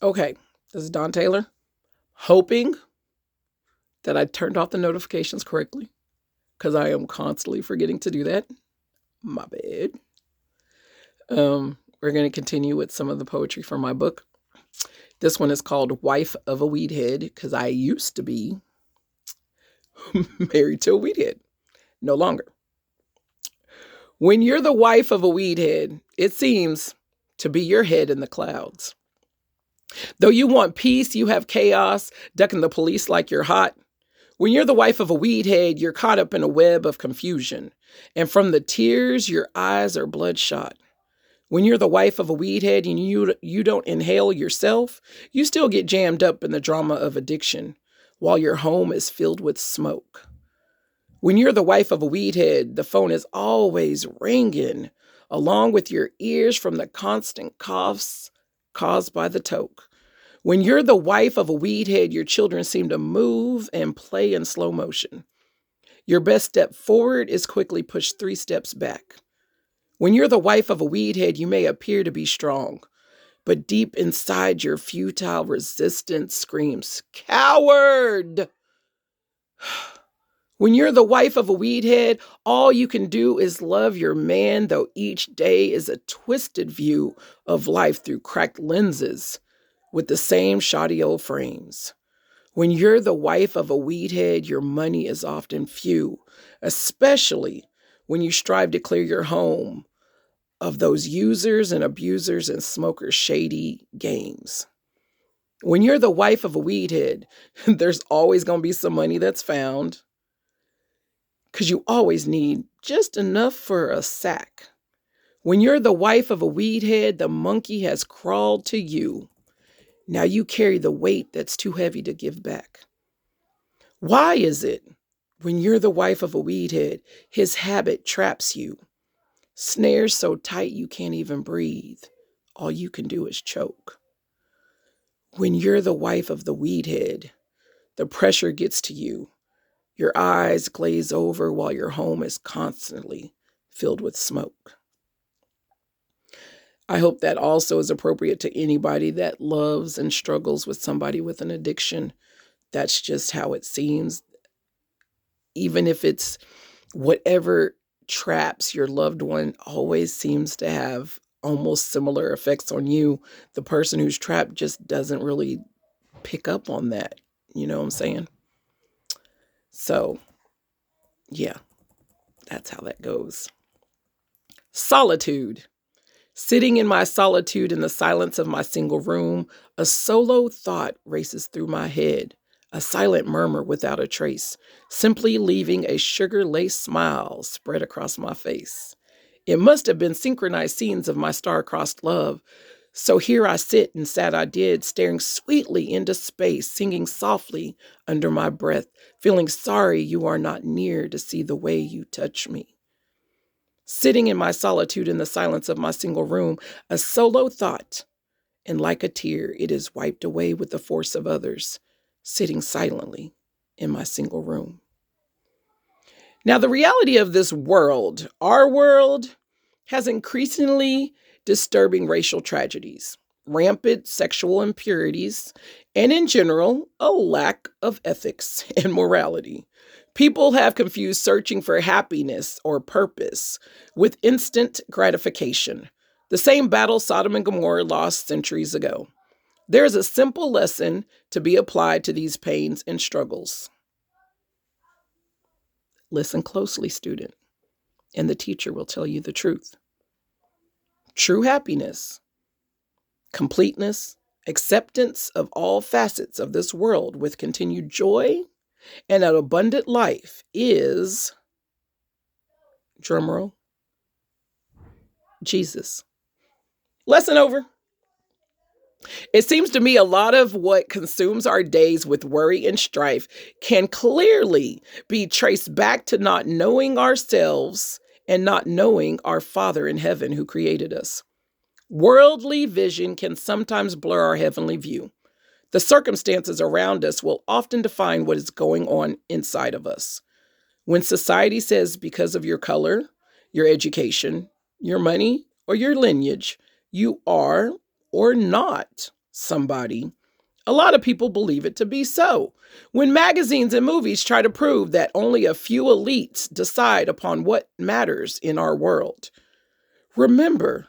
Okay, this is Don Taylor, hoping that I turned off the notifications correctly because I am constantly forgetting to do that. My bad. We're going to continue with some of the poetry from my book. This one is called Wife of a Weedhead because I used to be married to a weedhead. No longer. When you're the wife of a weedhead, it seems to be your head in the clouds. Though you want peace, you have chaos, ducking the police like you're hot. When you're the wife of a weedhead, you're caught up in a web of confusion. And from the tears, your eyes are bloodshot. When you're the wife of a weedhead and you don't inhale yourself, you still get jammed up in the drama of addiction while your home is filled with smoke. When you're the wife of a weedhead, the phone is always ringing, along with your ears from the constant coughs caused by the toke. When you're the wife of a weedhead, your children seem to move and play in slow motion. Your best step forward is quickly pushed 3 steps back. When you're the wife of a weedhead, you may appear to be strong, but deep inside your futile resistance screams, "Coward!" When you're the wife of a weedhead, all you can do is love your man, though each day is a twisted view of life through cracked lenses with the same shoddy old frames. When you're the wife of a weedhead, your money is often few, especially when you strive to clear your home of those users and abusers and smokers' shady games. When you're the wife of a weedhead, there's always going to be some money that's found because you always need just enough for a sack. When you're the wife of a weedhead, the monkey has crawled to you. Now you carry the weight that's too heavy to give back. Why is it when you're the wife of a weedhead, his habit traps you? Snares so tight you can't even breathe. All you can do is choke. When you're the wife of the weedhead, the pressure gets to you. Your eyes glaze over while your home is constantly filled with smoke. I hope that also is appropriate to anybody that loves and struggles with somebody with an addiction. That's just how it seems. Even if it's whatever traps your loved one always seems to have almost similar effects on you. The person who's trapped just doesn't really pick up on that. You know what I'm saying? So, yeah, that's how that goes. Solitude. Sitting in my solitude in the silence of my single room, a solo thought races through my head, a silent murmur without a trace, simply leaving a sugar-laced smile spread across my face. It must have been synchronized scenes of my star-crossed love. So here I sit and sad I did, staring sweetly into space, singing softly under my breath, feeling sorry you are not near to see the way you touch me. Sitting in my solitude in the silence of my single room, a solo thought, and like a tear, it is wiped away with the force of others, sitting silently in my single room. Now, the reality of this world, our world, has increasingly disturbing racial tragedies, rampant sexual impurities, and in general, a lack of ethics and morality. People have confused searching for happiness or purpose with instant gratification, the same battle Sodom and Gomorrah lost centuries ago. There is a simple lesson to be applied to these pains and struggles. Listen closely, student, and the teacher will tell you the truth. True happiness, completeness, acceptance of all facets of this world with continued joy and an abundant life is, drumroll, Jesus. Lesson over. It seems to me a lot of what consumes our days with worry and strife can clearly be traced back to not knowing ourselves and not knowing our Father in heaven who created us. Worldly vision can sometimes blur our heavenly view. The circumstances around us will often define what is going on inside of us. When society says because of your color, your education, your money, or your lineage, you are or not somebody, a lot of people believe it to be so. When magazines and movies try to prove that only a few elites decide upon what matters in our world, remember,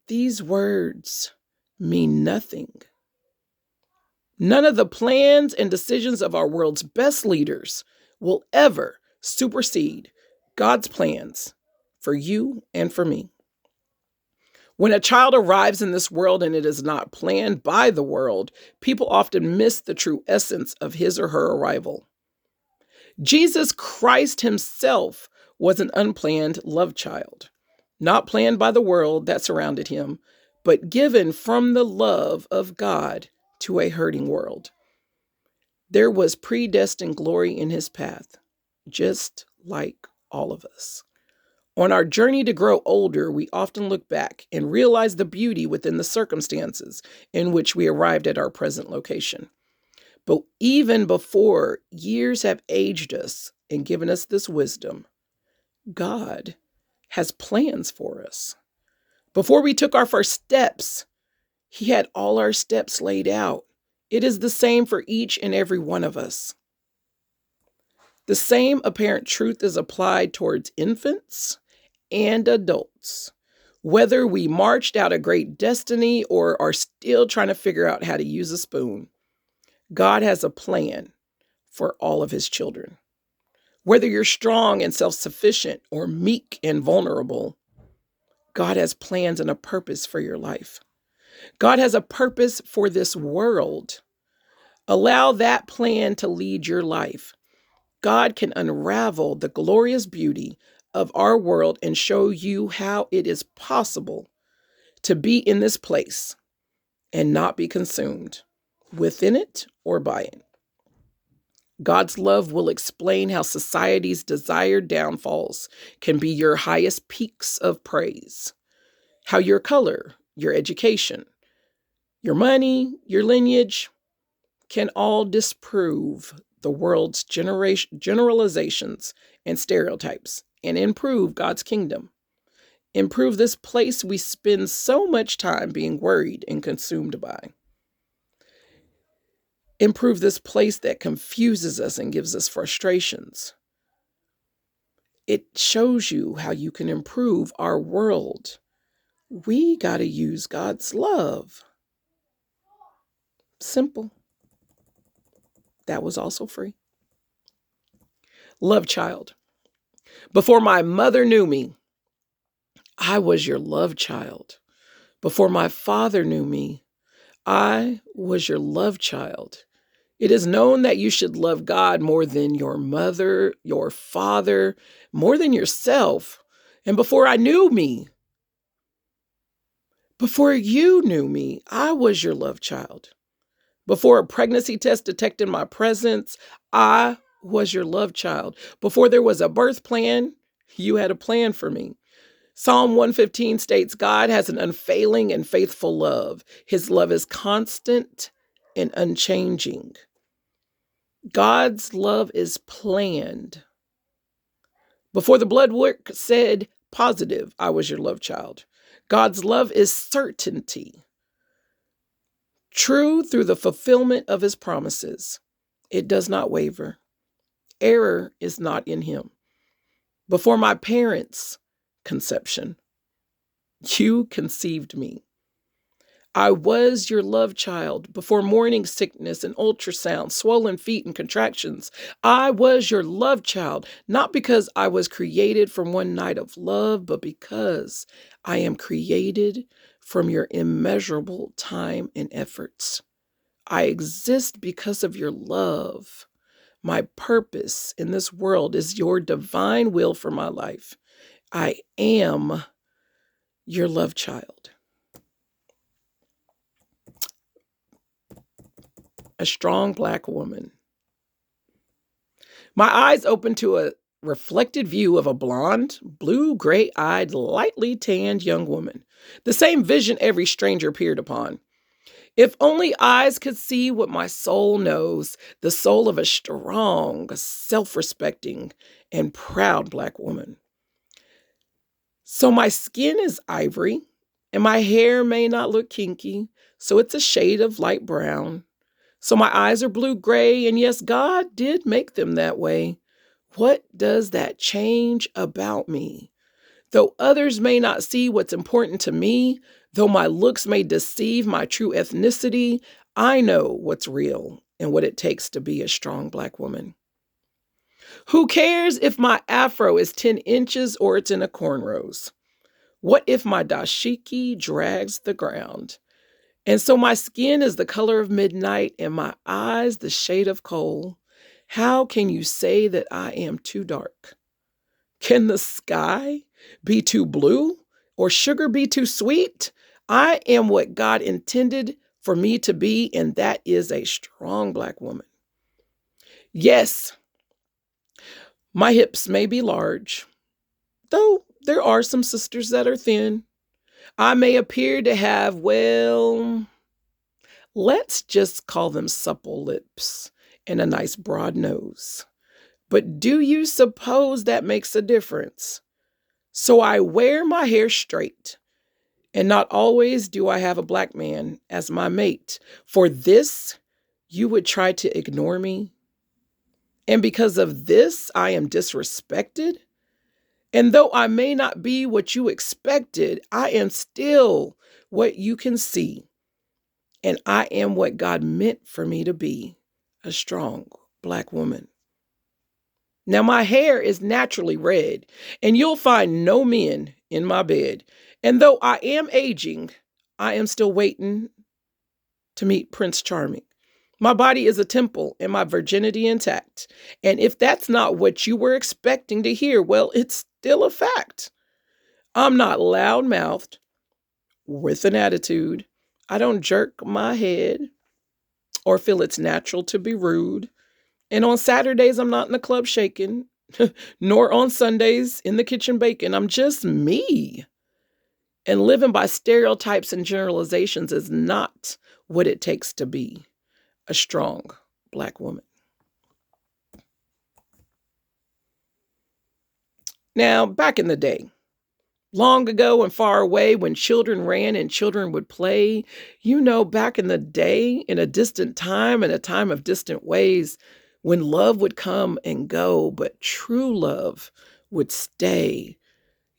these words mean nothing. None of the plans and decisions of our world's best leaders will ever supersede God's plans for you and for me. When a child arrives in this world and it is not planned by the world, people often miss the true essence of his or her arrival. Jesus Christ himself was an unplanned love child, not planned by the world that surrounded him, but given from the love of God to a hurting world. There was predestined glory in his path, just like all of us. On our journey to grow older, we often look back and realize the beauty within the circumstances in which we arrived at our present location. But even before years have aged us and given us this wisdom, God has plans for us. Before we took our first steps, he had all our steps laid out. It is the same for each and every one of us. The same apparent truth is applied towards infants and adults. Whether we marched out a great destiny or are still trying to figure out how to use a spoon, God has a plan for all of his children. Whether you're strong and self-sufficient or meek and vulnerable, God has plans and a purpose for your life. God has a purpose for this world. Allow that plan to lead your life. God can unravel the glorious beauty of our world and show you how it is possible to be in this place and not be consumed within it or by it. God's love will explain how society's desired downfalls can be your highest peaks of praise, how your color, your education, your money, your lineage can all disprove the world's generalizations and stereotypes and improve God's kingdom. Improve this place we spend so much time being worried and consumed by. Improve this place that confuses us and gives us frustrations. It shows you how you can improve our world. We got to use God's love. Simple. That was also free. Love child. Before my mother knew me, I was your love child. Before my father knew me, I was your love child. It is known that you should love God more than your mother, your father, more than yourself. And before before you knew me, I was your love child. Before a pregnancy test detected my presence, I was your love child. Before there was a birth plan, you had a plan for me. Psalm 115 states, God has an unfailing and faithful love. His love is constant and unchanging. God's love is planned. Before the blood work said positive, I was your love child. God's love is certainty. True through the fulfillment of his promises. It does not waver. Error is not in him. Before my parents' conception, you conceived me. I was your love child. Before morning sickness and ultrasound, swollen feet and contractions, I was your love child, not because I was created from one night of love, but because I am created from your immeasurable time and efforts. I exist because of your love. My purpose in this world is your divine will for my life. I am your love child. A strong Black woman. My eyes opened to a reflected view of a blonde, blue, gray-eyed, lightly tanned young woman. The same vision every stranger peered upon. If only eyes could see what my soul knows, the soul of a strong, self-respecting, and proud Black woman. So my skin is ivory, And my hair may not look kinky, so it's a shade of light brown. So my eyes are blue-gray, and yes, God did make them that way. What does that change about me? Though others may not see what's important to me, though my looks may deceive my true ethnicity, I know what's real and what it takes to be a strong Black woman. Who cares if my afro is 10 inches or it's in a cornrows? What if my dashiki drags the ground? And so my skin is the color of midnight and my eyes the shade of coal. How can you say that I am too dark? Can the sky be too blue or sugar be too sweet? I am what God intended for me to be, and that is a strong Black woman. Yes, my hips may be large, though there are some sisters that are thin. I may appear to have, well, let's just call them supple lips and a nice broad nose. But do you suppose that makes a difference? So I wear my hair straight, and not always do I have a Black man as my mate. For this, you would try to ignore me. And because of this, I am disrespected. And though I may not be what you expected, I am still what you can see. And I am what God meant for me to be, a strong Black woman. Now, my hair is naturally red, and you'll find no men in my bed. And though I am aging, I am still waiting to meet Prince Charming. My body is a temple and my virginity intact. And if that's not what you were expecting to hear, well, it's still a fact. I'm not loud-mouthed with an attitude. I don't jerk my head or feel it's natural to be rude. And on Saturdays, I'm not in the club shaking, nor on Sundays in the kitchen baking. I'm just me. And living by stereotypes and generalizations is not what it takes to be a strong Black woman. Now, back in the day, long ago and far away, when children ran and children would play, back in the day, in a distant time, in a time of distant ways, when love would come and go, but true love would stay.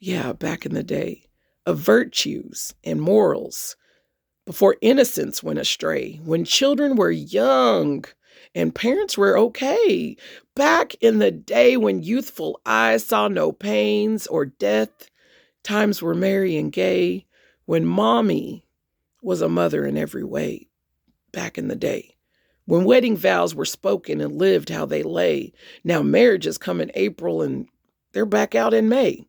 Yeah, back in the day, of virtues and morals, before innocence went astray, when children were young and parents were okay, back in the day when youthful eyes saw no pains or death, times were merry and gay, when mommy was a mother in every way, back in the day, when wedding vows were spoken and lived how they lay. Now marriages come in April and they're back out in May.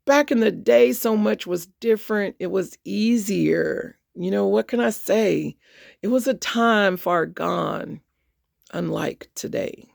Back in the day, so much was different. It was easier. What can I say? It was a time far gone, unlike today.